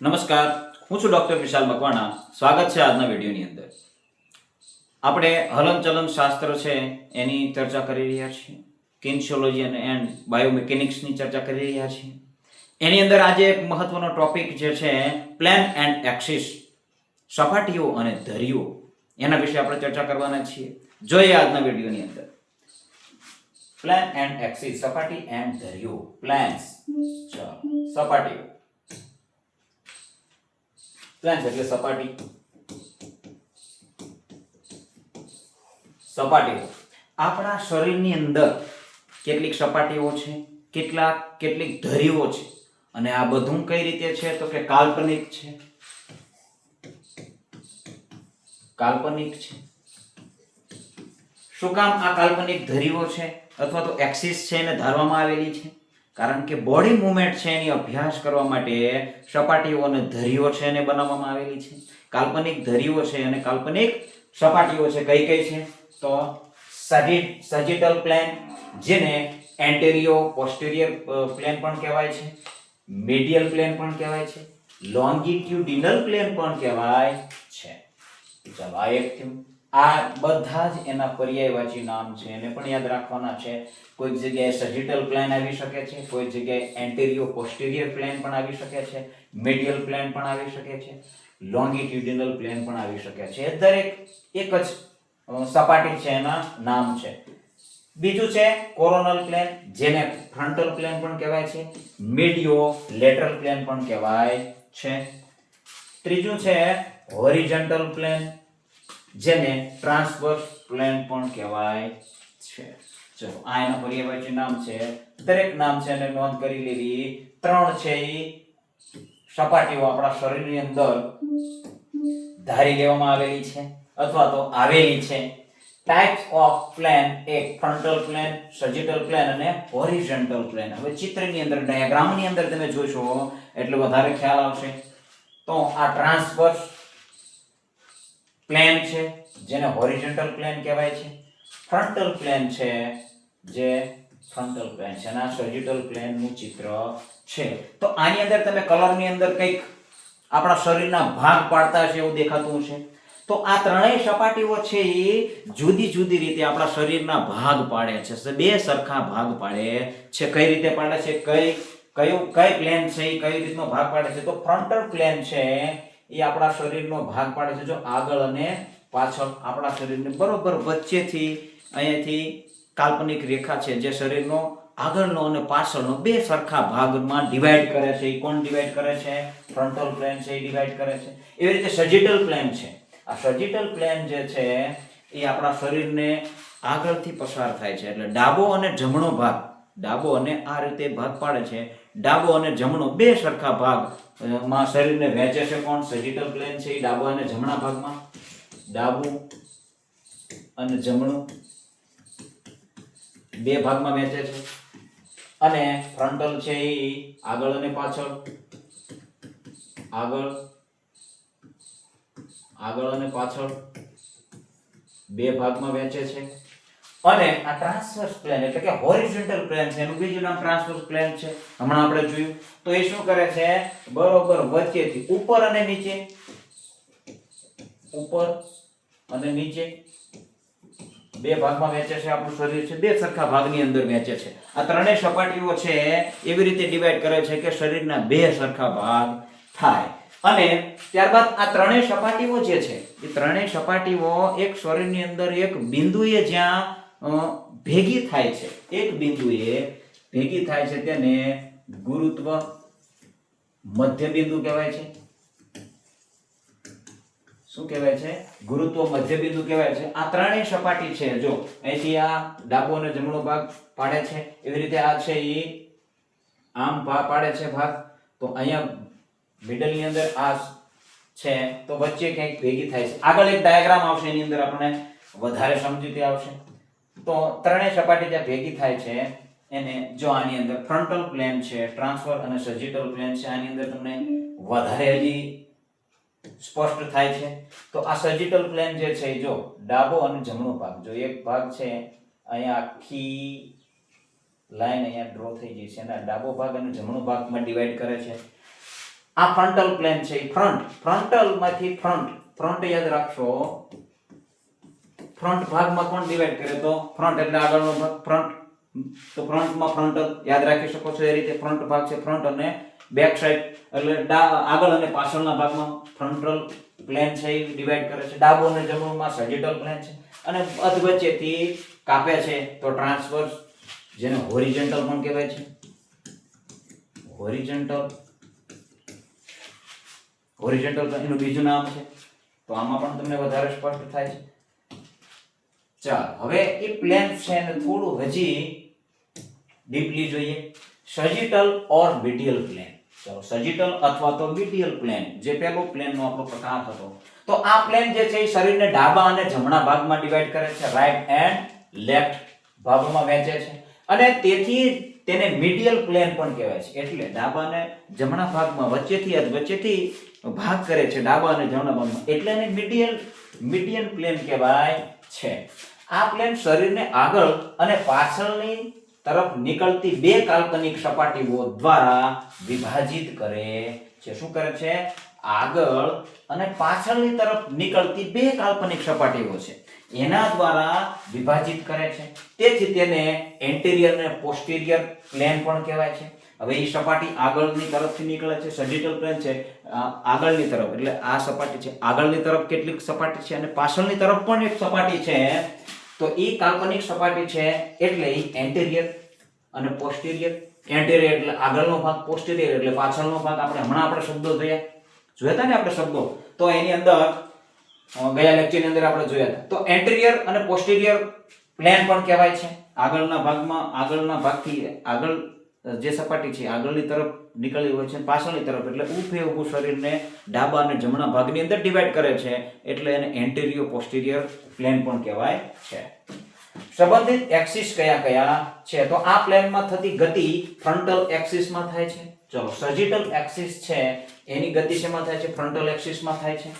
નમસ્કાર, હું છું ડોક્ટર વિશાલ મકવાણા. સ્વાગત છે આજના વિડીયોની અંદર. આપણે હલનચલન શાસ્ત્ર છે એની ચર્ચા કરી રહ્યા છીએ. કિન્સિયોલોજી એન્ડ બાયોમિકેનિક્સની ચર્ચા કરી રહ્યા છીએ. એની અંદર આજે એક મહત્વનો ટોપિક જે છે પ્લેન એન્ડ એક્સિસ, સપાટીઓ અને ધરીઓ, એના વિશે આપણે ચર્ચા કરવાના છીએ. જોઈએ આજના વિડીયોની અંદર. પ્લેન એન્ડ એક્સિસ, સપાટી એન્ડ ધરીઓ. પ્લેન્સ, સપાટીઓ. પ્લેન્સ એટલે સપાટી. સપાટીઓ આપણા શરીરની અંદર કેટલીક સપાટીઓ છે, કેટલીક ધરીઓ છે, અને આ બધું કઈ રીતે છે તો કે કાલ્પનિક છે. કાલ્પનિક છે. શું કામ આ કાલ્પનિક ધરીઓ છે અથવા તો એક્સિસ છે એને ધારવામાં આવેલી છે? કારણ કે બોડી મૂવમેન્ટ છે એની અભ્યાસ કરવા માટે સપાટીઓ અને ધરીઓ છે એને બનાવવામાં આવેલી છે. કાલ્પનિક ધરીઓ છે અને કાલ્પનિક સપાટીઓ છે. કઈ કઈ છે તો સજિટલ પ્લેન, જેને એન્ટેરિયો પોસ્ટેરિયર પ્લેન પણ કહેવાય છે, મીડિયલ પ્લેન પણ કહેવાય છે, લોન્ગિટ્યુડિનલ પ્લેન પણ કહેવાય છે. ચાલો આ એક થયું. આ બધા જ એના પર્યાયવાચી નામ છે, એને પણ યાદ રાખવાના છે. કોઈક જગ્યાએ સજિટલ પ્લેન આવી શકે છે, કોઈ જગ્યાએ એન્ટેરિયો પોસ્ટેરિયર પ્લેન પણ આવી શકે છે, મીડિયલ પ્લેન પણ આવી શકે છે, લોન્ગિટ્યુડિનલ પ્લેન પણ આવી શકે છે. એ દરેક એક જ સપાટી છે એના નામ છે. બીજું છે કોરોનલ પ્લેન, જેને ફ્રન્ટલ પ્લેન પણ કહેવાય છે, મીડિયો લેટરલ પ્લેન પણ કહેવાય છે. ત્રીજું છે હોરિઝોન્ટલ પ્લેન, જેને ટ્રાન્સવર્સ પ્લેન પણ કહેવાય છે. ચલો આ એના પર્યાયવાચી નામ છે. દરેક નામ છે એને નોંધ કરી લેવી. ત્રણ છે એ સપાટીઓ આપણા શરીરની અંદર ધારી લેવામાં આવેલી છે અથવા તો આવેલી છે. ટાઇપ્સ ઓફ પ્લેન એક ફ્રન્ટલ પ્લેન, સજિટલ પ્લેન અને હોરિઝોન્ટલ પ્લેન. હવે ચિત્રની અંદર ડાયાગ્રામની અંદર તમે જોશો એટલે વધારે ખ્યાલ આવશે. તો આ ટ્રાન્સવર્સ પ્લેન છે જેને હોરિઝોન્ટલ પ્લેન કહેવાય છે. ફ્રન્ટલ પ્લેન છે જે ફ્રન્ટલ પ્લેન છે, અને આ સજિટલ પ્લેનનું ચિત્ર છે. તો આની અંદર તમે કલરની અંદર કંઈક આપણા શરીરના ભાગ પાડતા છે એવું દેખાતું છે. તો આ ત્રણેય સપાટીઓ છે એ જુદી જુદી રીતે આપણા શરીરના ભાગ પાડે છે, બે સરખા ભાગ પાડે છે. કઈ રીતે પાડે છે, કઈ પ્લેન છે એ કઈ રીતનો ભાગ પાડે છે? તો ફ્રન્ટલ પ્લેન છે એ આપણા શરીરનો ભાગ પાડે છે. જો આગળ અને પાછળ આપણા શરીરને બરોબર વચ્ચેથી અહીંયાથી કાલ્પનિક રેખા છે જે શરીરનો આગળનો અને પાછળનો બે સરખા ભાગમાં ડિવાઈડ કરે છે. એ કોણ ડિવાઈડ કરે છે? ફ્રન્ટલ પ્લેન છે એ ડિવાઈડ કરે છે. એવી રીતે સજિટલ પ્લેન છે. આ સજિટલ પ્લેન જે છે એ આપણા શરીરને આગળથી પસાર થાય છે, એટલે ડાબો અને જમણો ભાગ, ડાબો અને આ રીતે ભાગ પાડે છે. ડાબો અને જમણો બે સરખા ભાગમાં શરીરને વહેંચે છે. કોણ? સજિટલ પ્લેન છે એ ડાબો અને જમણા ભાગમાં, ડાબું અને જમણું બે ભાગમાં વહેંચે છે. અને ફ્રન્ટલ છે એ આગળ અને પાછળ, આગળ અને પાછળ બે ભાગમાં વહેંચે છે. અને આ ટ્રાન્સવર્સ પ્લેન એટલે કે હોરિઝોન્ટલ પ્લેન છે, એનું બીજું નામ ટ્રાન્સવર્સ પ્લેન છે. હમણાં આપણે જોયું. તો એ શું કરે છે? બરોબર વચ્ચેથી ઉપર અને નીચે, ઉપર અને નીચે બે ભાગમાં વહેંચે છે. આપણું શરીર છે બે સરખા ભાગની અંદર વહેંચે છે. આ ત્રણેય સપાટીઓ છે એવી રીતે ડિવાઈડ કરે છે કે શરીરના બે સરખા ભાગ થાય. અને ત્યારબાદ આ ત્રણેય સપાટીઓ જે છે એ ત્રણેય સપાટીઓ એક શરીરની અંદર એક બિંદુએ જ્યાં ભેગી થાય છે, એક બિંદુએ ભેગી થાય છે તેને ગુરુત્વ મધ્ય બિંદુ કહેવાય છે. શું કહેવાય છે? ગુરુત્વ મધ્ય બિંદુ કહેવાય છે. આ ત્રણેય સપાટી છે, જો અહીંથી આ ડાબો અને જમણો ભાગ પાડે છે, એવી રીતે આ છે એ આમ પાડે છે ભાગ. તો અહીંયા મિડલ ની અંદર આ છે, તો વચ્ચે કંઈક ભેગી થાય છે. આગળ એક ડાયાગ્રામ આવશે, એની અંદર આપણે વધારે સમજૂતી આવશે. તો ત્રણેય સપાટી જ્યાં ભેગી થાય છે એને જો આની અંદર ફ્રન્ટલ પ્લેન છે, ટ્રાન્સવર્સ અને સજિટલ પ્લેન છે, આની અંદર તમને વધારે હજી સ્પષ્ટ થાય છે. તો આ સજિટલ પ્લેન જે છે જો ડાબો અને જમણો ભાગ, જો એક ભાગ છે અહીંયા આખી લાઈન અહીંયા ડ્રો થઈ ગઈ છે, અને ડાબો ભાગ અને જમણો ભાગમાં ડિવાઈડ કરે છે. આ ફ્રન્ટલ પ્લેન છે, ફ્રન્ટલ માંથી ફ્રન્ટ યાદ રાખશો, ફ્રન્ટ ભાગમાં કોણ ડિવાઈડ કરે તો ફ્રન્ટ એટલે આગળનો ભાગ, ફ્રન્ટ તો ફ્રન્ટમાં ફ્રન્ટલ યાદ રાખી શકો છો એ રીતે. ફ્રન્ટ ભાગ છે ફ્રન્ટ, અને બેક સાઈડ એટલે આગળ અને પાછળના ભાગમાં ફ્રન્ટલ પ્લેન છે એ ડિવાઈડ કરે છે. ડાબો અને જમણોમાં સેજિટલ પ્લેન છે, અને અધવચ્ચેથી કાપે છે તો ટ્રાન્સવર્સ, જેને હોરિઝોન્ટલ પણ કહેવાય છે. હોરિઝોન્ટલ એનું બીજું નામ છે, તો આમાં પણ તમને વધારે સ્પષ્ટ થાય છે. ચાલો હવે એ પ્લેન છે ને થોડું હજી ડીપલી જોઈએ. સેજિટલ ઓર મીડિયલ પ્લેન. ચાલો સેજિટલ અથવા તો મીડિયલ પ્લેન, જે પેલો પ્લેનનો આપણો પ્રકાર હતો. તો આ પ્લેન જે છે એ શરીરને ડાબા અને જમણા ભાગમાં ડિવાઈડ કરે છે, રાઈટ એન્ડ લેફ્ટ ભાગોમાં વહેંચે છે, અને તેથી તેને મીડિયલ પ્લેન પણ કહેવાય છે. એટલે ડાબા અને જમણા ભાગમાં વચ્ચેથી ભાગ કરે છે, ડાબા અને જમણા ભાગમાં, એટલે એને મીડિયન પ્લેન કહેવાય છે. આ પ્લેન શરીરને આગળ અને પાછળની તરફ નીકળતી બે કાલ્પનિક સપાટીઓ દ્વારા વિભાજિત કરે છે. શું કરે છે? આગળ અને પાછળની તરફ નીકળતી બે કાલ્પનિક સપાટીઓ છે, એના દ્વારા વિભાજિત કરે છે. તેથી તેને એન્ટેરિયર અને પોસ્ટેરિયર પ્લેન પણ કહેવાય છે. હવે એ સપાટી આગળની તરફથી નીકળે છે, સેજિટલ પ્લેન છે આગળની તરફ, એટલે આ સપાટી છે આગળની તરફ કેટલીક સપાટી છે, અને પાછળની તરફ પણ એક સપાટી છે. તો એ કાલ્પનિક સપાટી છે એટલે એ એન્ટેરિયર અને પોસ્ટેરિયર. એન્ટેરિયર એટલે આગળનો ભાગ, પોસ્ટેરિયર એટલે પાછળનો ભાગ. આપણે શબ્દો જોયા ને શબ્દો, તો એની અંદર ગયા લેક્ચરની અંદર આપણે જોયા હતા. તો એન્ટેરિયર અને પોસ્ટેરિયર પ્લેન પણ કહેવાય છે. આગળના ભાગથી આગળ જે સપાટી છે આગળની તરફ નીકળી હોય છે, પાછળની તરફ એટલે ઊભું શરીરને ડાબા અને જમણા ભાગની અંદર ડિવાઈડ કરે છે, એટલે એને એન્ટેરિયર પોસ્ટેરિયર પ્લેન પણ કહેવાય છે. સંબંધિત એક્સિસ કયા છે? તો આ પ્લેનમાં થતી ગતિ ફ્રન્ટલ એક્સિસમાં થાય છે. ચલો સેજિટલ એક્સિસ છે એની ગતિ શેમાં થાય છે? ફ્રન્ટલ એક્સિસમાં થાય છે.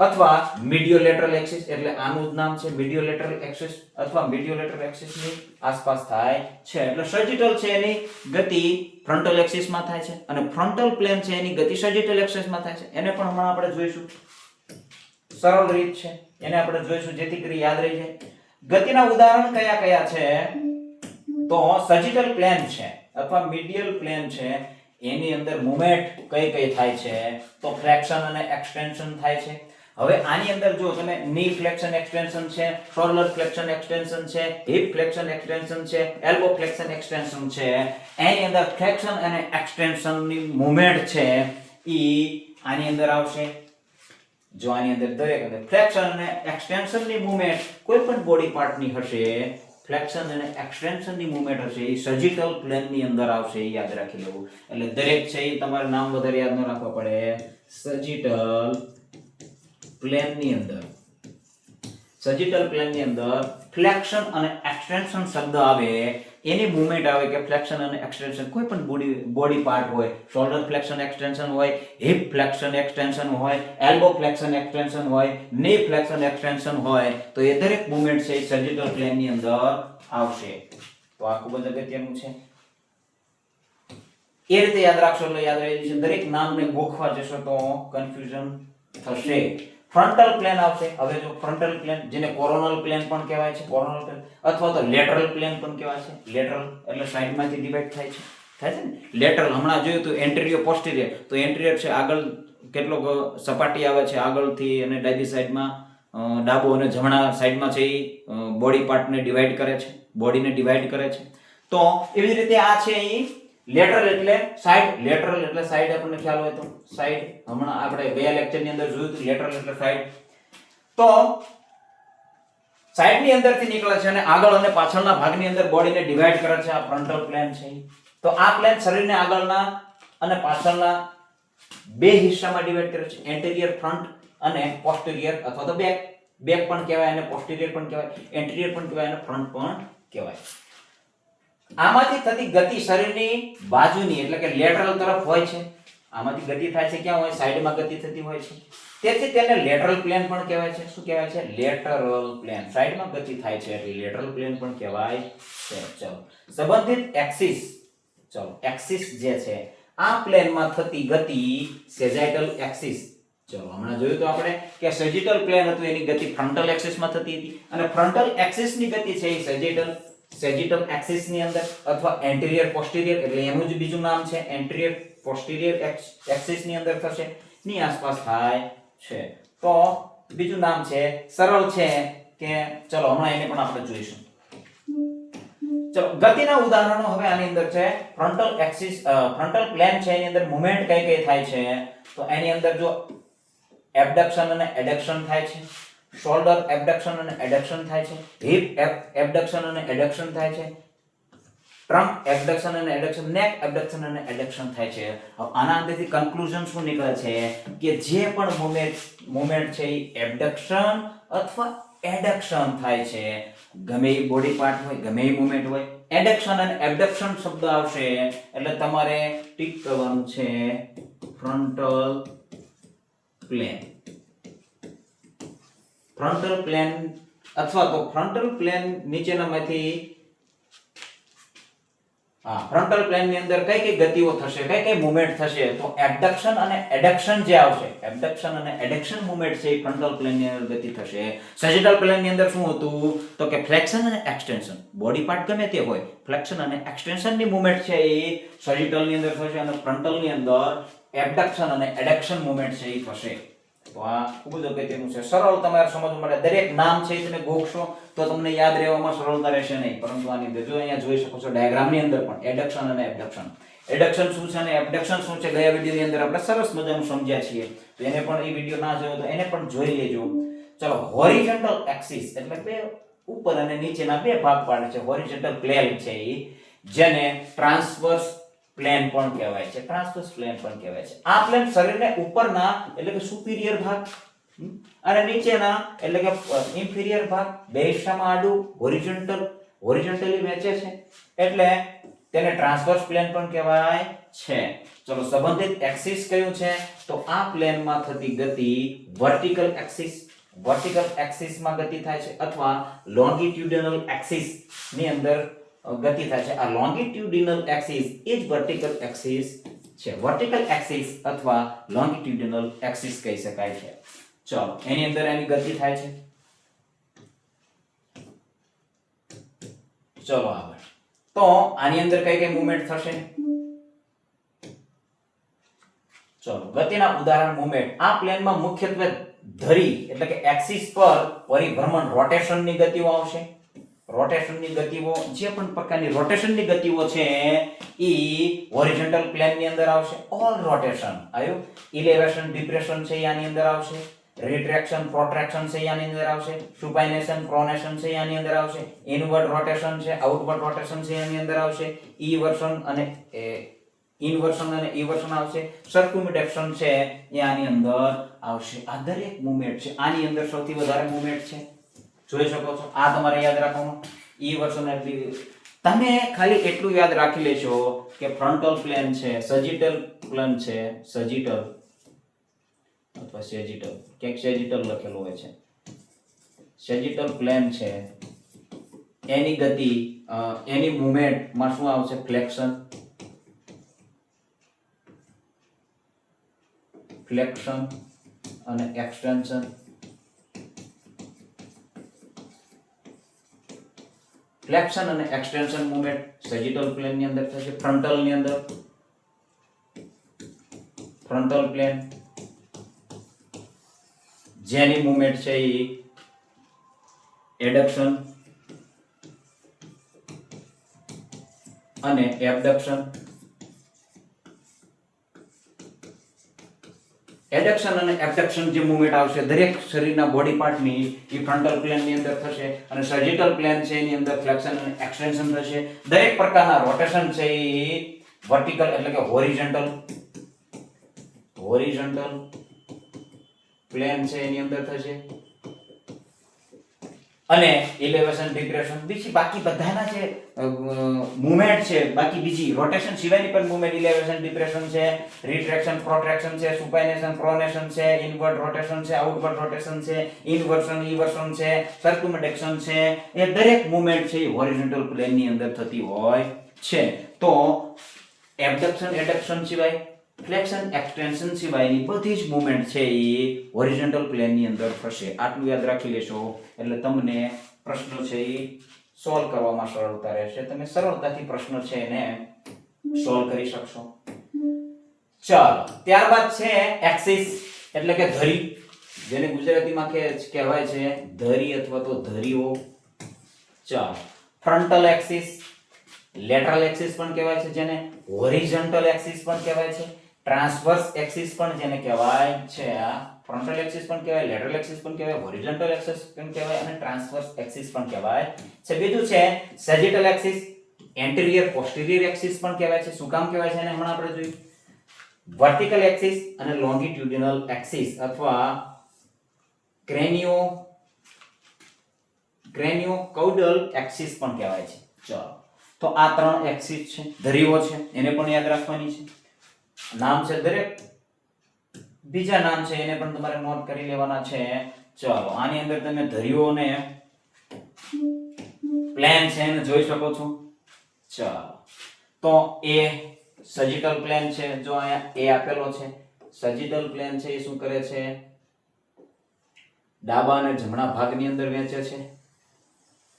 અથવા મીડિયોલેટરલ એક્સિસ, એટલે આનું જ નામ છે મીડિયોલેટરલ એક્સિસ, અથવા મીડિયોલેટરલ એક્સિસની આસપાસ થાય છે. એટલે સેજિટલ છે એની ગતિ ફ્રન્ટલ એક્સિસમાં થાય છે, અને ફ્રન્ટલ પ્લેન છે એની ગતિ સેજિટલ એક્સિસમાં થાય છે. એને પણ હમણાં આપણે જોઈશું, સરળ રીત છે, એને આપણે જોઈશું જેથી કરી યાદ રહી જાય. ગતિના ઉદાહરણ કયા છે? તો સેજિટલ પ્લેન છે અથવા મીડિયલ પ્લેન છે, એની અંદર મૂવમેન્ટ કઈ થાય છે? તો ફ્લેક્શન અને એક્સટેન્શન થાય છે. હવે આની અંદર જો તમે ની ફ્લેક્શન એક્સટેન્શન છે, શોલ્ડર ફ્લેક્શન એક્સટેન્શન છે, હિપ ફ્લેક્શન એક્સટેન્શન છે, એલ્બો ફ્લેક્શન એક્સટેન્શન છે, એની અંદર ફ્લેક્શન અને એક્સટેન્શનની મૂવમેન્ટ છે ઈ આની અંદર આવશે. જો આની અંદર દરેક ફ્લેક્શન અને એક્સટેન્શનની મૂવમેન્ટ કોઈ પણ બોડી પાર્ટની હશે, ફ્લેક્શન અને એક્સટેન્શનની મૂવમેન્ટ હશે, એ સેજિટલ પ્લેનની અંદર આવશે. એ યાદ રાખી લેવું. એટલે દરેક છે એ તમારે નામ વધારે યાદ ન રાખવા પડે. સેજિટલ પ્લેનની અંદર ફ્લેક્શન અને એક્સટેન્શન શબ્દ આવે, એની મૂવમેન્ટ આવે કે ફ્લેક્શન અને એક્સટેન્શન કોઈ પણ બોડી પાર્ટ હોય, શોલ્ડર ફ્લેક્શન એક્સટેન્શન હોય, હિપ ફ્લેક્શન એક્સટેન્શન હોય, એલ્બો ફ્લેક્શન એક્સટેન્શન હોય, ની ફ્લેક્શન એક્સટેન્શન હોય, તો એ દરેક મૂવમેન્ટ છે એ સેજિટલ પ્લેનની અંદર આવશે. તો આ ખૂબ જ અગત્યનું છે. એ રીતે યાદ રાખશો એટલે યાદ રહી જશે. દરેક નામને ગોખવા જશો તો કન્ફ્યુઝન થશે. ફ્રન્ટલ પ્લેન આવશે. હવે જો ફ્રન્ટલ પ્લેન, જેને કોરોનલ પ્લેન પણ કહેવાય છે, કોરોનલ પ્લેન અથવા તો લેટરલ પ્લેન પણ કહેવાય છે. લેટરલ એટલે સાઈડમાંથી ડિવાઈડ થાય છે ને. લેટરલ હમણાં જોયું તો એન્ટેરિયર પોસ્ટેરિયર, તો એન્ટેરિયર છે આગળ કેટલોક સપાટી આવે છે આગળથી, અને ડાબી સાઈડમાં ડાબો અને જમણા સાઈડમાં છે એ બોડી પાર્ટને ડિવાઈડ કરે છે, બોડીને ડિવાઈડ કરે છે. તો એવી રીતે આ છે એ લેટરલ એટલે સાઈડ. લેટરલ એટલે સાઈડ, આપણને ખ્યાલ હોય તો સાઈડ. હમણાં આપણે ગયા લેક્ચરની અંદર જોયું હતું લેટરલ એટલે સાઈડ. તો સાઈડની અંદરથી નીકળે છે અને આગળ અને પાછળના ભાગની અંદર બોડીને ડિવાઈડ કરે છે. આ ફ્રન્ટલ પ્લેન છે. તો આ પ્લેન શરીરને આગળના અને પાછળના બે હિસ્સામાં ડિવાઈડ કરે છે, એન્ટેરિયર ફ્રન્ટ અને પોસ્ટેરિયર અથવા તો બેક. બેક પણ કહેવાય અને પોસ્ટેરિયર પણ કહેવાય, એન્ટેરિયર પણ કહેવાય અને ફ્રન્ટ પણ કહેવાય. આમાંથી થતી ગતિ શરીરની બાજુની એટલે કે લેટરલ તરફ હોય છે. આમાંથી ગતિ થાય છે ક્યાં હોય? સાઈડમાં ગતિ થતી હોય છે. તેથી તેને લેટરલ પ્લેન પણ કહેવાય છે. શું કહેવાય છે? Lateral plane. સાઈડમાં ગતિ થાય છે એટલે લેટરલ પ્લેન પણ કહેવાય છે. ચલો સંબંધિત એક્સિસ. ચલો એક્સિસ જે છે આ પ્લેનમાં થતી ગતિ સેજિટલ એક્સિસ. ચલો હમણાં જોયું તો આપણે કે સેજિટલ પ્લેન હતું એની ગતિ ફ્રન્ટલ એક્સિસ માં થતી હતી અને ફ્રન્ટલ એક્સિસ ની ગતિ છે એ સેજિટલ એક્સિસ ની અંદર અથવા એન્ટિરિયર પોસ્ટિરિયર એટલે એનું જ બીજું નામ છે એન્ટિરિયર પોસ્ટિરિયર એક્સિસ ની અંદર થશે ની આસપાસ થાય છે. તો બીજું નામ છે સરળ છે કે ચલો હમણાં એને પણ આપણે જોઈશું. ચલો ગતિના ઉદાહરણો હવે આની અંદર છે ફ્રન્ટલ એક્સિસ ફ્રન્ટલ પ્લેન છે એની અંદર મૂવમેન્ટ કઈ કઈ થાય છે તો એની અંદર જો એબડક્શન અને એડક્શન થાય છે, શોલ્ડર એબડક્શન અને એડક્શન થાય છે, હિપ એબડક્શન અને એડક્શન થાય છે, ટ્રંક એબડક્શન અને એડક્શન, નેક એબડક્શન અને એડક્શન થાય છે. હવે આના અંદરથી કન્ક્લુઝન શું નીકળે છે કે જે પણ મૂવમેન્ટ છે એ એબડક્શન અથવા એડક્શન થાય છે, ગમે એ બોડી પાર્ટ હોય ગમે એ મૂવમેન્ટ હોય, એડક્શન અને એબડક્શન શબ્દ આવશે એટલે તમારે ટીક કરવાનું છે ફ્રન્ટલ પ્લેન. ફ્રન્ટલ પ્લેન અથવા તો ફ્રન્ટલ પ્લેન નીચેનામાંથી ફ્રન્ટલ પ્લેન ની અંદર કઈ કઈ ગતિઓ થશે, કઈ કઈ મૂવમેન્ટ થશે તો એબડક્શન અને એડક્શન જે આવશે, એબડક્શન અને એડક્શન મૂવમેન્ટ છે એ ફ્રન્ટલ પ્લેન ની અંદર ગતિ થશે. સેજિટલ પ્લેન ની અંદર શું હતું તો કે ફ્લેક્શન અને એક્સટેન્શન, બોડી પાર્ટ ગમે તે હોય ફ્લેક્શન અને એક્સટેન્શન ની મૂવમેન્ટ છે એ સેજિટલ ની અંદર થશે અને ફ્રન્ટલ ની અંદર એબડક્શન અને એડક્શન મૂવમેન્ટ છે એ થશે. તો આ ખૂબ જ અગત્યનું છે, સરળ તમારે સમજવા માટે દરેક નામ છે તમે ગોખશો તો તમને યાદ રહેવામાં સરળતા રહેશે નહીં, પરંતુ આની અંદર જો અહીંયા જોઈ શકો છો ડાયાગ્રામ ની અંદર પણ એડક્શન અને એબડક્શન, એડક્શન શું છે અને એબડક્શન શું છે ગયા વિડિયો ની અંદર આપણે સરસ મજાનું સમજ્યા છીએ. તો એને પણ એ વિડિયો ના જોયો તો એને પણ જોઈ લેજો. ચલો હોરિઝોન્ટલ એક્સિસ એટલે બે ઉપર અને નીચેના બે ભાગ પાડે છે. હોરિઝોન્ટલ પ્લેન છે એ જેને ટ્રાન્સવર્સ પ્લેન પણ કહેવાય છે, ટ્રાન્સવર્સ પ્લેન પણ કહેવાય છે. આ પ્લેન શરીરને ઉપરના એટલે કે સુપીરિયર ભાગ અને નીચેના એટલે કે ઇન્ફિરિયર ભાગ બે હિસ્સામાં આડું હોરિઝોન્ટલી વહેંચે છે એટલે તેને ટ્રાન્સવર્સ પ્લેન પણ કહેવાય છે. ચલો સંબંધિત એક્સિસ કયું છે તો આ પ્લેનમાં થતી ગતિ વર્ટિકલ એક્સિસમાં ગતિ થાય છે અથવા લોન્ગિટ્યુડિનલ એક્સિસ ની અંદર ગતિ થાય છે. આ લોન્ગિટ્યુડિનલ એક્સિસ એ જ વર્ટિકલ એક્સિસ છે. વર્ટિકલ એક્સિસ અથવા લોન્ગિટ્યુડિનલ એક્સિસ કહી શકાય છે. ચલો એની અંદર એની ગતિ થાય છે. ચલો આગળ તો આની અંદર કઈ કઈ મૂવમેન્ટ થશે ચલો ગતિના ઉદાહરણ મૂવમેન્ટ આ પ્લેનમાં મુખ્યત્વે ધરી એટલે કે એક્સિસ પર પરિભ્રમણ રોટેશનની ગતિઓ આવશે. રોટેશનની ગતિઓ જે પણ પ્રકારની રોટેશનની ગતિઓ છે ઈ હોરિઝોન્ટલ પ્લેન ની અંદર આવશે. ઓલ રોટેશન આયો, ઇલેવેશન ડિપ્રેશન છે આની અંદર આવશે, રિટ્રેક્શન પ્રોટ્રેક્શન છે આની અંદર આવશે, સુપાઇનેશન પ્રોનેશન છે આની અંદર આવશે, ઇનવર્ડ રોટેશન છે આઉટવર્ડ રોટેશન છે આની અંદર આવશે, ઇવર્શન અને ઇન્વર્શન અને ઇવર્શન આવશે, સર્ક્યુમિટેશન છે એ આની અંદર આવશે. આ દરેક મૂવમેન્ટ છે આની અંદર સૌથી વધારે મૂવમેન્ટ છે જોઈ શકો છો. આ તમારે યાદ રાખવાનું ઇવર્શન એટલે તમે ખાલી એટલું યાદ રાખી લેશો કે ફ્રન્ટલ પ્લેન છે, સેજિટલ પ્લેન છે, સેજિટલ અથવા સેજિટલ ક્યાંક સેજિટલ લખેલું હોય છે, સેજિટલ પ્લેન છે એની ગતિ એની મૂવમેન્ટ માં શું આવશે ફ્લેક્શન અને એક્સટેન્શન. ફ્લેક્શન અને એક્સટેન્શન મૂવમેન્ટ સેજિટલ પ્લેન ની અંદર થશે. ફ્રન્ટલ ની અંદર ફ્રન્ટલ પ્લેન જેની મૂવમેન્ટ છે એ એડક્શન અને એબડક્શન. એડક્શન અને એબડક્શન જે મૂવમેન્ટ આવશે દરેક શરીરના બોડી પાર્ટની એ ફ્રન્ટલ પ્લેન ની અંદર થશે અને સેજિટલ પ્લેન છે એની અંદર ફ્લેક્શન અને એક્સટેન્શન થશે. દરેક પ્રકારના રોટેશન છે એ વર્ટિકલ એટલે કે હોરિઝોન્ટલ પ્લેન છે એની અંદર થશે અને ઇલેવેશન ડિપ્રેશન બીજી બાકી બધાના જે મૂવમેન્ટ છે બાકી બીજી રોટેશન સિવાયની પણ મૂવમેન્ટ ઇલેવેશન ડિપ્રેશન છે, રિટ્રેક્શન પ્રોટ્રેક્શન છે, સુપાઇનેશન પ્રોનેશન છે, ઇનવર્ડ રોટેશન છે, આઉટવર્ડ રોટેશન છે, ઇન્વર્શન ઇવર્શન છે, સર્ક્યુમિટેશન છે, એ દરેક મૂવમેન્ટ છે એ હોરિઝોન્ટલ પ્લેન ની અંદર થતી હોય છે. તો એબડક્શન એડક્શન સિવાય, ફ્લેક્શન એક્સટેન્શન સિવાયની બધી જ મુવમેન્ટ છે એ હોરિઝોન્ટલ પ્લેનની અંદર થશે. આટલું યાદ રાખી લેશો એટલે તમને પ્રશ્ન છે એ સોલ્વ કરવામાં સરળતા રહેશે. તમે સરળતાથી પ્રશ્ન છે એને સોલ્વ કરી શકશો. ચાલો, ત્યારબાદ છે એક્સિસ એટલે કે ધરી, જેને ગુજરાતીમાં કહેવાય છે ધરી અથવા તો ધરીઓ. ચાલો, ફ્રન્ટલ એક્સિસ, લેટરલ એક્સિસ પણ કહેવાય છે, જેને હોરિઝોન્ટલ એક્સિસ પણ કહેવાય છે, ટ્રાન્સવર્સ એક્સિસ પણ જેને કહેવાય છે. આ ફ્રન્ટલ એક્સિસ પણ કહેવાય, લેટરલ એક્સિસ પણ કહેવાય, હોરિઝોન્ટલ એક્સિસ પણ કહેવાય અને ટ્રાન્સવર્સ એક્સિસ પણ કહેવાય છે. બીજું છે સેજિટલ એક્સિસ, એન્ટિરિયર પોસ્ટિરિયર એક્સિસ પણ કહેવાય છે. શું કામ કહેવાય છે એને હમણાં આપણે જોયું. વર્ટિકલ એક્સિસ અને લોંગિટ્યુડિનલ એક્સિસ અથવા ક્રેનિયોકોડલ એક્સિસ પણ કહેવાય છે. ચલો, તો આ ત્રણ એક્સિસ છે, ધરીઓ છે, એને પણ યાદ રાખવાની છે. નામ છે દરેક, બીજા નામ છે એને પણ તમારે નોટ કરી લેવાના છે. ચલો, આની અંદર તમે ધરીઓને પ્લેન છે એને જોઈ શકો છો. ચાલો, તો એ સજિટલ પ્લેન છે, જો અહીંયા એ આપેલો છે. સજિટલ પ્લેન છે એ શું કરે છે? ડાબા અને જમણા ભાગની અંદર વહેંચે છે.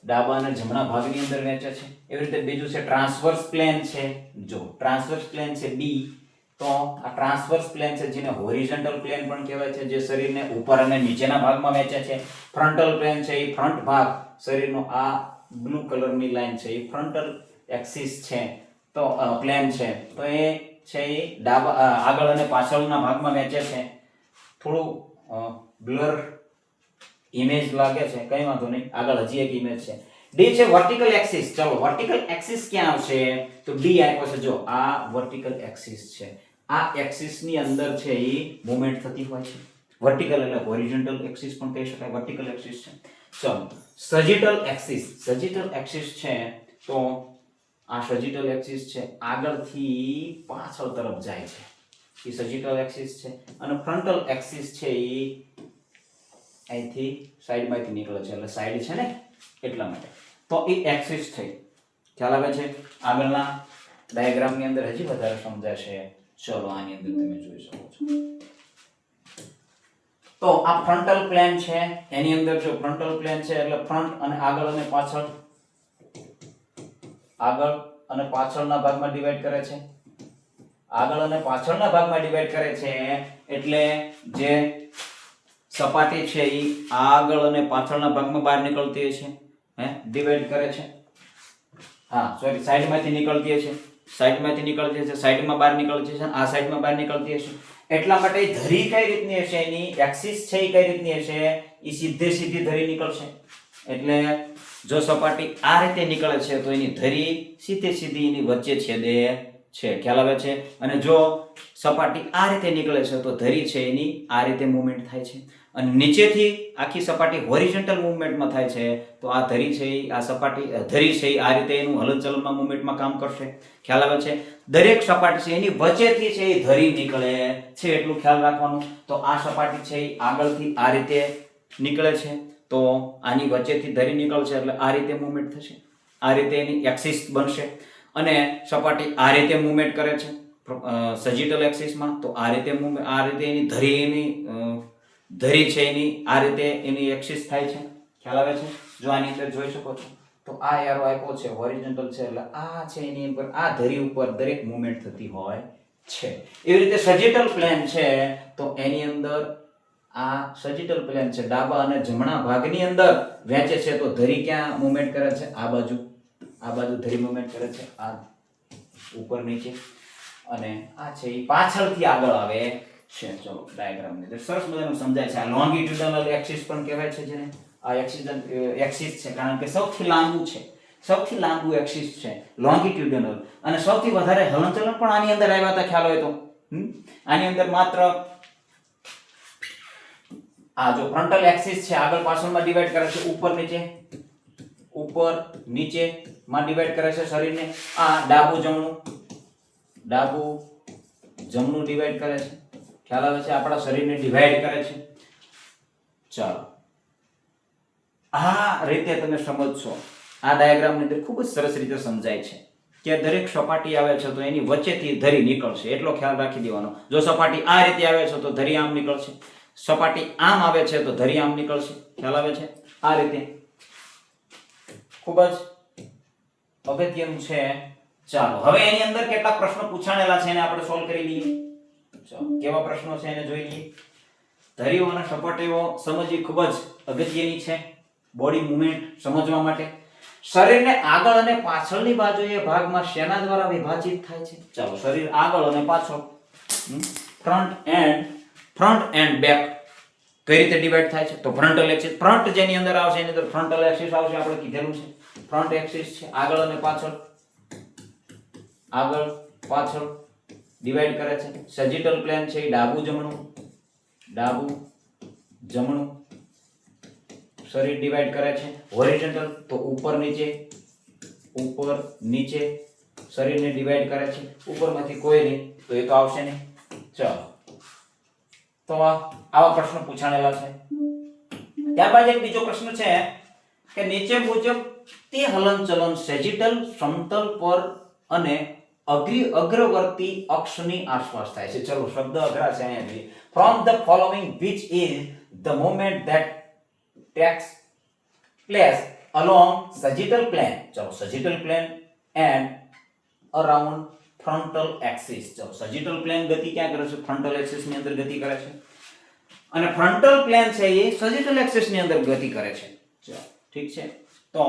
ડાબા અને જમણા ભાગની અંદર વહેંચે છે. એવી રીતે બીજું છે ટ્રાન્સવર્સ પ્લેન છે. જો ટ્રાન્સવર્સ પ્લેન છે બી, તો આ ટ્રાન્સવર્સ પ્લેન છે જેને હોરિઝોન્ટલ પ્લેન પણ કહેવાય છે, જે શરીરને ઉપર અને નીચેના ભાગમાં વહેંચે છે. ફ્રન્ટલ પ્લેન છે એ ફ્રન્ટ ભાગ, શરીરનો આ બ્લુ કલરની લાઈન છે એ ફ્રન્ટલ એક્સિસ છે, તો પ્લેન છે. તો એ છે એ ડાબા આગળ અને પાછળના ભાગમાં વહેંચે છે. થોડું બ્લર ઇમેજ લાગે છે, કઈ વાંધો નહીં, આગળ હજી એક ઇમેજ છે. ડી છે વર્ટિકલ એક્સિસ. ચલો, વર્ટિકલ એક્સિસ ક્યાં આવશે? તો ડી આપ્યો છે. જો આ વર્ટિકલ એક્સિસ છે, આ એક્સિસ ની અંદર છે એ મૂવમેન્ટ થતી હોય છે. વર્ટિકલ એટલે હોરિઝોન્ટલ એક્સિસ પણ કહી શકાય, વર્ટિકલ એક્સિસ છે. ચલો, સજિટલ એક્સિસ. સજિટલ એક્સિસ છે તો આ સજિટલ એક્સિસ છે આગળથી પાછળ તરફ જાય છે, એ સજિટલ એક્સિસ છે. અને ફ્રન્ટલ એક્સિસ છે એ અહીંથી સાઈડમાંથી નીકળે છે, એટલે સાઈડ છે ને એટલા માટે. તો એ એક્સિસ થઈ. ખ્યાલ આવે છે? આગળના ડાયાગ્રામની અંદર હજી વધારે સમજાશે. ચલો, આની અંદર તમે જોઈ શકો છો. તો આ ફ્રન્ટલ પ્લેન છે, એની અંદર જો ફ્રન્ટલ પ્લેન છે એટલે ફ્રન્ટ અને આગળ અને પાછળ, આગળ અને પાછળના ભાગમાં ડિવાઈડ કરે છે. આગળ અને પાછળના ભાગમાં ડિવાઈડ કરે છે એટલે જે સપાટી છે એ આગળ અને પાછળના ભાગમાં બહાર નીકળતી છે, ડિવાઈડ કરે છે. હા, સોરી, સાઈડમાંથી નીકળતી છે, સાઈડમાંથી નીકળતી છે, સાઈડમાં બહાર નીકળતી છે, આ સાઈડમાં બહાર નીકળતી છે. એટલા માટે ધરી કઈ રીતની હશે, એની એક્સિસ છે એ કઈ રીતની હશે? એ સીધે સીધી ધરી નીકળશે. એટલે જો સપાટી આ રીતે નીકળે છે તો એની ધરી સીધે સીધી એની વચ્ચે છેદે છે. ખ્યાલ આવે છે? અને જો સપાટી આ રીતે નીકળે છે તો ધરી છે એની આ રીતે મૂવમેન્ટ થાય છે. અને નીચેથી આખી સપાટી હોરિઝોન્ટલ મૂવમેન્ટમાં થાય છે તો આ ધરી છે આ સપાટી ધરી છે આ રીતે એનું હલનચલનમાં મૂવમેન્ટમાં કામ કરશે. ખ્યાલ આવે છે? દરેક સપાટી છે એની વચ્ચેથી છે એ ધરી નીકળે છે, એટલું ખ્યાલ રાખવાનું. તો આ સપાટી છે એ આગળથી આ રીતે નીકળે છે તો આની વચ્ચેથી ધરી નીકળશે એટલે આ રીતે મૂવમેન્ટ થશે, આ રીતે એની એક્સિસ બનશે. અને સપાટી આ રીતે મૂવમેન્ટ કરે છે સજિટલ એક્સિસમાં, તો આ રીતે આ રીતે એની ધરી છે એની આ રીતે એની એક્સિસ થાય છે. ખ્યાલ આવે છે? જો આની અંદર જોઈ શકો છો તો આ એરો આપ્યો છે હોરિઝોન્ટલ છે એટલે આ છે એની ઉપર આ ધરી ઉપર દરેક મૂવમેન્ટ થતી હોય છે. એવી રીતે સજિટલ પ્લેન છે તો એની અંદર આ સજિટલ પ્લેન છે ડાબા અને જમણા ભાગની અંદર વહેંચે છે તો ધરી ક્યાં મૂવમેન્ટ કરે છે? આ બાજુ ધરી મૂવમેન્ટ કરે છે, આ ઉપર નીચે. અને આ છે એ પાછળથી આગળ આવે છે. ચલો, ડાયાગ્રામની અંદર સરસ મજાનું સમજાય છે. આ લોંગિટ્યુડિનલ એક્સિસ પણ કહેવાય છે, જેને આ એક્સિસ છે કારણ કે સૌથી લાંબુ એક્સિસ છે લોંગિટ્યુડિનલ. અને સૌથી વધારે હલનચલન પણ આની અંદર આવ્યા હતા, ખ્યાલ હોય તો. આની અંદર માત્ર આ જો ફ્રન્ટલ એક્સિસ છે આગળ પાછળમાં ડિવાઈડ કરે છે, ઉપર નીચે માં ડિવાઈડ કરે છે શરીરને. આ ડાબું જમણું ડિવાઈડ કરે છે. ખ્યાલ આવે છે? આપણા શરીરને ડિવાઈડ કરે છે. ચાલો, આ રીતે તમે સમજશો. આ ડાયાગ્રામની અંદર ખૂબ જ સરસ રીતે સમજાય છે. કે દરેક સપાટી આવે છે તો એની વચ્ચેથી ધરી નીકળશે, એટલો ખ્યાલ રાખી દેવાનો. જો સપાટી આ રીતે આવે છે તો ધરી આમ નીકળશે, સપાટી આમ આવે છે તો ધરી આમ નીકળશે. ખ્યાલ આવે છે? આ રીતે ખૂબ જ અગત્યનું છે. ચાલો હવે એની અંદર કેટલાક પ્રશ્નો પૂછાણેલા છે એને આપણે સોલ્વ કરી લઈએ. ચાલો કેવા પ્રશ્નો છે એને જોઈ લઈએ. ધરીઓ અને સપાટીઓ સમજવી ખૂબ જ અગત્યની છે બોડી મૂવમેન્ટ સમજવા માટે. શરીરને આગળ અને પાછળની બાજુએ ભાગમાં શેના દ્વારા વિભાજિત થાય છે? ચાલો શરીર આગળ અને પાછળ, ફ્રન્ટ એન્ડ બેક કઈ રીતે ડિવાઈડ થાય છે? તો ફ્રન્ટલ એક્સિસ, ફ્રન્ટ જેની અંદર આવશે એની અંદર ફ્રન્ટલ એક્સિસ આવશે, આપણે કીધેલું છે. ફ્રન્ટ એક્સિસ છે આગળ અને પાછળ, આગળ પાછળ ડિવાઈડ કરે છે. સેજિટલ પ્લેન છે એ ડાબું જમણું શરીર ડિવાઈડ કરે છે. હોરિઝોન્ટલ તો ઉપર નીચે શરીરને ડિવાઈડ કરે છે. ઉપરમાંથી કોઈ નહીં તો એ તો આવશે નહીં. ચાલો તો આવા પ્રશ્નો પૂછાણેલા છે. ત્યારબાદ એક બીજો પ્રશ્ન છે કે નીચે મુજબ તે હલનચલન સેજિટલ સમતલ પર અને અગ્રવર્તી અક્ષની આસપાસ થાય છે. ચલો શબ્દ અઘરા છે અહીંયા જોઈએ. From the following which is the movement that takes place along sagittal plane? ચલો sagittal plane and around frontal axis. ચલો sagittal plane ગતિ ક્યાં કરે છે? frontal axis ની અંદર ગતિ કરે છે. અને frontal plane છે એ sagittal axis ની અંદર ગતિ કરે છે. ચલો ઠીક છે. તો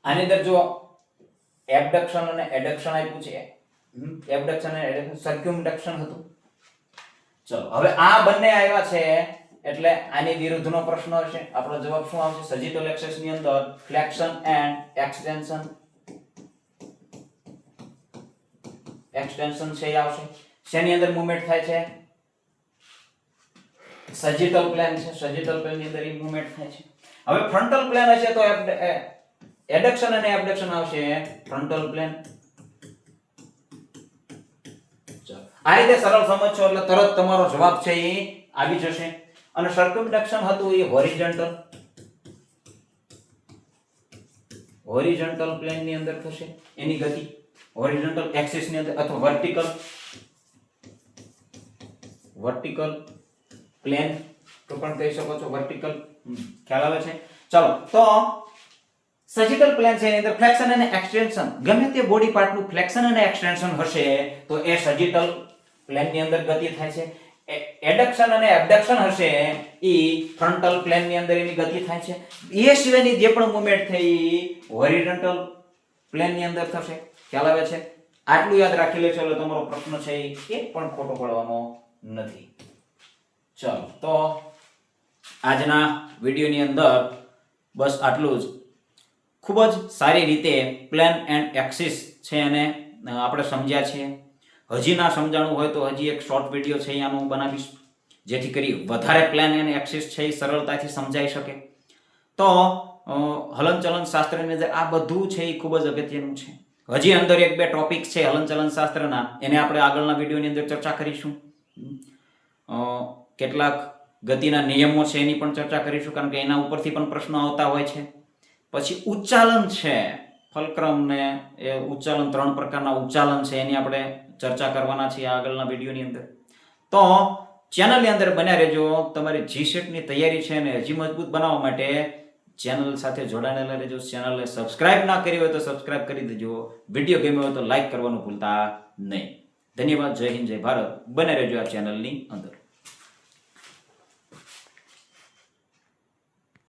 આની અંદર જો એબડક્શન અને એડક્શન આપ્યું છે, એબડક્શન અને એડક્શન, સર્ક્યુમડક્શન હતું. ચલો હવે આ બંને આવ્યા છે એટલે આની વિરુદ્ધનો પ્રશ્ન હશે. આપણો જવાબ શું આવશે? સેજિટલ એક્સિસ ની અંદર ફ્લેક્શન એન્ડ એક્સટેન્શન છે એ આવશે. શેની અંદર મૂવમેન્ટ થાય છે? સેજિટલ પ્લેન છે, સેજિટલ પ્લેન ની અંદર એ મૂવમેન્ટ થાય છે. હવે ફ્રન્ટલ પ્લેન હશે તો એડક્શન અને એબડક્શન આવશે ફ્રન્ટલ પ્લેન. આ રીતે સરળ સમજશો એટલે તરત તમારો જવાબ છે એ આવી જશે. અને સર્કમડક્શન હતું એ હોરિઝોન્ટલ પ્લેન ની અંદર થશે એની ગતિ, હોરિઝોન્ટલ એક્સિસ ની અંદર અથવા વર્ટિકલ પ્લેન તો પણ કહી શકો છો, વર્ટિકલ. ખ્યાલ આવે છે? ચાલો તો સેજિટલ પ્લેન છે એની અંદર ફ્લેક્શન અને એક્સટેન્શન, ગમે તે બોડી પાર્ટનું ફ્લેક્શન અને એક્સટેન્શન હશે તો એ સેજિટલ પ્લેન ની અંદર ગતિ થાય છે. એડક્શન અને એબડક્શન હશે એ ફ્રન્ટલ પ્લેન ની અંદર એની ગતિ થાય છે. એ સિવાયની જે પણ મૂવમેન્ટ થઈ હોરિઝોન્ટલ પ્લેન ની અંદર થશે. ખ્યાલ આવે છે? આટલું યાદ રાખી લેશો એટલે તમારો પ્રશ્ન છે એ એક પણ ખોટો પડવાનો નથી. ચલો તો આજના વિડીયોની અંદર બસ આટલું જ. ખૂબ જ સારી રીતે પ્લેન એન્ડ એક્સિસ છે એને આપણે સમજ્યા છીએ. હજી ના સમજાણું હોય તો હજી એક શોર્ટ વિડીયો છે આનો હું બનાવીશ જેથી કરી વધારે પ્લેન એન્ડ એક્સિસ છે એ સરળતાથી સમજાઈ શકે. તો હલનચલન શાસ્ત્રની અંદર આ બધું છે એ ખૂબ જ અગત્યનું છે. હજી અંદર એક બે ટોપિક છે હલનચલન શાસ્ત્રના, એને આપણે આગળના વિડીયોની અંદર ચર્ચા કરીશું. કેટલાક ગતિના નિયમો છે એની પણ ચર્ચા કરીશું કારણ કે એના ઉપરથી પણ પ્રશ્નો આવતા હોય છે. પછી ઉચ્ચાલન છે, ફલક્રમ ને એ ઉચ્ચાલન, 3 પ્રકારના ઉચ્ચાલન છે એની આપણે ચર્ચા કરવાના છીએ આગળના વિડીયોની અંદર. તો ચેનલની અંદર બન્યા રહેજો. તમારી GSET ની તૈયારી છે ને હજી મજબૂત બનાવવા માટે ચેનલ સાથે જોડાયેલા રહેજો. ચેનલને સબસ્ક્રાઇબ ના કરી હોય તો સબસ્ક્રાઇબ કરી દેજો. વિડીયો ગમ્યો હોય તો લાઈક કરવાનું ભૂલતા નહીં. ધન્યવાદ. જય હિન્દ, જય ભારત. બને રહેજો આ ચેનલની અંદર.